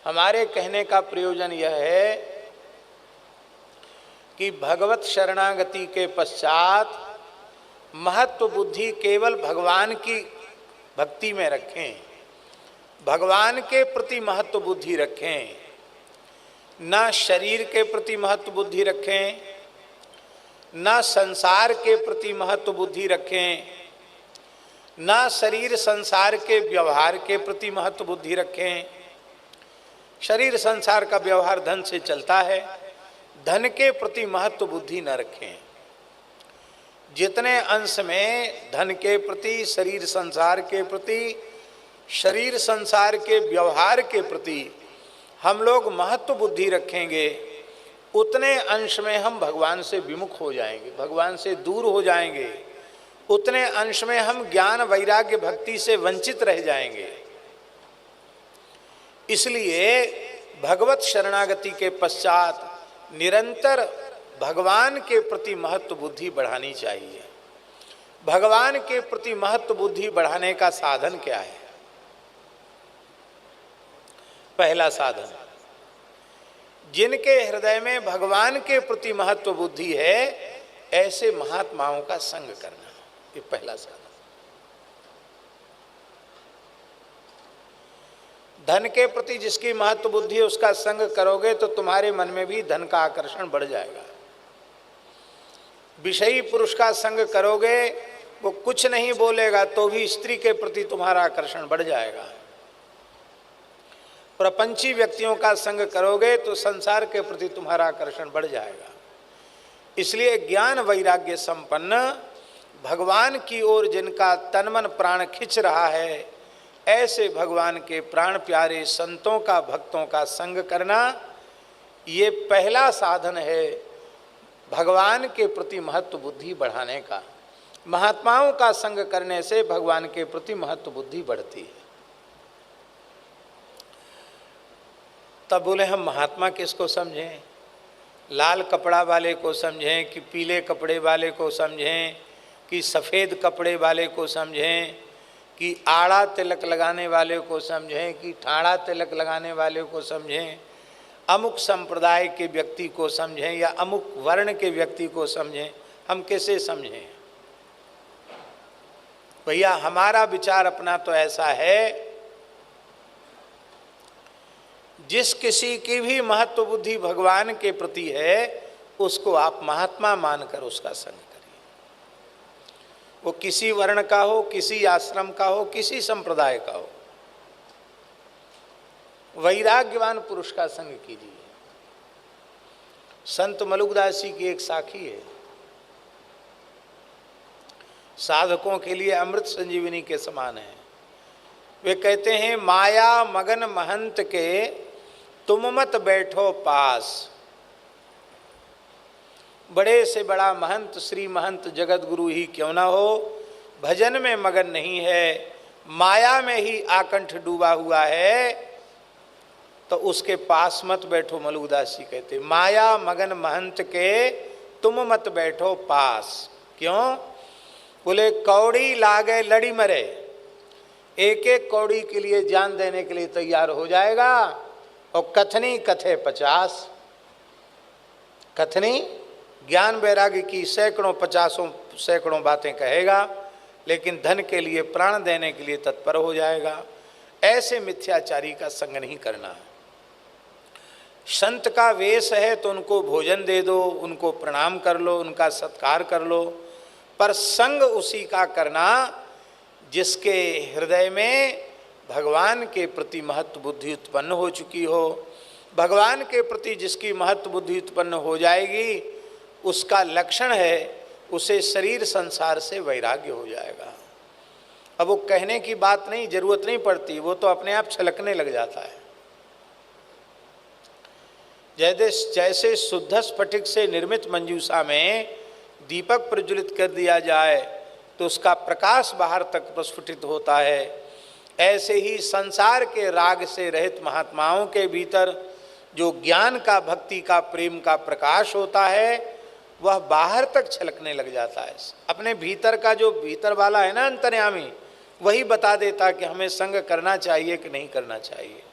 हमारे कहने का प्रयोजन यह है कि भगवत शरणागति के पश्चात महत्व बुद्धि केवल भगवान की भक्ति में रखें, भगवान के प्रति महत्व बुद्धि रखें, ना शरीर के प्रति महत्व बुद्धि रखें, ना संसार के प्रति महत्व बुद्धि रखें, ना शरीर संसार के व्यवहार के प्रति महत्व बुद्धि रखें। शरीर संसार का व्यवहार धन से चलता है, धन के प्रति महत्व बुद्धि न रखें। जितने अंश में धन के प्रति, शरीर संसार के प्रति, शरीर संसार के व्यवहार के प्रति हम लोग महत्व बुद्धि रखेंगे, उतने अंश में हम भगवान से विमुख हो जाएंगे, भगवान से दूर हो जाएंगे, उतने अंश में हम ज्ञान वैराग्य भक्ति से वंचित रह जाएंगे। इसलिए भगवत शरणागति के पश्चात निरंतर भगवान के प्रति महत्व बुद्धि बढ़ानी चाहिए। भगवान के प्रति महत्व बुद्धि बढ़ाने का साधन क्या है? पहला साधन, जिनके हृदय में भगवान के प्रति महत्व बुद्धि है, ऐसे महात्माओं का संग करना, ये पहला साधन। धन के प्रति जिसकी महत्व बुद्धि है उसका संग करोगे तो तुम्हारे मन में भी धन का आकर्षण बढ़ जाएगा। विषयी पुरुष का संग करोगे, वो कुछ नहीं बोलेगा तो भी स्त्री के प्रति तुम्हारा आकर्षण बढ़ जाएगा। प्रपंची व्यक्तियों का संग करोगे तो संसार के प्रति तुम्हारा आकर्षण बढ़ जाएगा। इसलिए ज्ञान वैराग्य संपन्न भगवान की ओर जिनका तन मन प्राण खिंच रहा है, ऐसे भगवान के प्राण प्यारे संतों का, भक्तों का संग करना, ये पहला साधन है भगवान के प्रति महत्व बुद्धि बढ़ाने का। महात्माओं का संग करने से भगवान के प्रति महत्व बुद्धि बढ़ती है। तब बोले हम महात्मा किसको समझें? लाल कपड़ा वाले को समझें कि पीले कपड़े वाले को समझें कि सफ़ेद कपड़े वाले को समझें कि आड़ा तिलक लगाने वाले को समझें कि ठाड़ा तिलक लगाने वाले को समझें, अमुक संप्रदाय के व्यक्ति को समझें या अमुक वर्ण के व्यक्ति को समझें? हम कैसे समझें भैया? हमारा विचार अपना तो ऐसा है, जिस किसी की भी महत्व बुद्धि भगवान के प्रति है उसको आप महात्मा मानकर उसका संग करिए। वो किसी वर्ण का हो, किसी आश्रम का हो, किसी संप्रदाय का हो, वैराग्यवान पुरुष का संग कीजिए। संत मलुकदास जी की एक साखी है, साधकों के लिए अमृत संजीवनी के समान है। वे कहते हैं, माया मगन महंत के तुम मत बैठो पास। बड़े से बड़ा महंत, श्री महंत जगत गुरु ही क्यों ना हो, भजन में मगन नहीं है, माया में ही आकंठ डूबा हुआ है, तो उसके पास मत बैठो। मलुकदास जी कहते, माया मगन महंत के तुम मत बैठो पास। क्यों? बोले कौड़ी लागे लड़ी मरे, एक एक कौड़ी के लिए जान देने के लिए तैयार हो जाएगा, और कथनी कथे 50। कथनी ज्ञान वैराग्य की सैकड़ों, 50 सैकड़ों बातें कहेगा, लेकिन धन के लिए, प्राण देने के लिए तत्पर हो जाएगा। ऐसे मिथ्याचारी का संग नहीं करना है। संत का वेश है तो उनको भोजन दे दो, उनको प्रणाम कर लो, उनका सत्कार कर लो, पर संग उसी का करना जिसके हृदय में भगवान के प्रति महत्व बुद्धि उत्पन्न हो चुकी हो। भगवान के प्रति जिसकी महत्व बुद्धि उत्पन्न हो जाएगी, उसका लक्षण है उसे शरीर संसार से वैराग्य हो जाएगा। अब वो कहने की बात नहीं, जरूरत नहीं पड़ती, वो तो अपने आप छलकने लग जाता है। जैसे शुद्ध स्फटिक से निर्मित मंजूषा में दीपक प्रज्वलित कर दिया जाए तो उसका प्रकाश बाहर तक प्रस्फुटित होता है, ऐसे ही संसार के राग से रहित महात्माओं के भीतर जो ज्ञान का, भक्ति का, प्रेम का प्रकाश होता है, वह बाहर तक छलकने लग जाता है। अपने भीतर का जो भीतर वाला है ना, अंतर्यामी, वही बता देता कि हमें संग करना चाहिए कि नहीं करना चाहिए।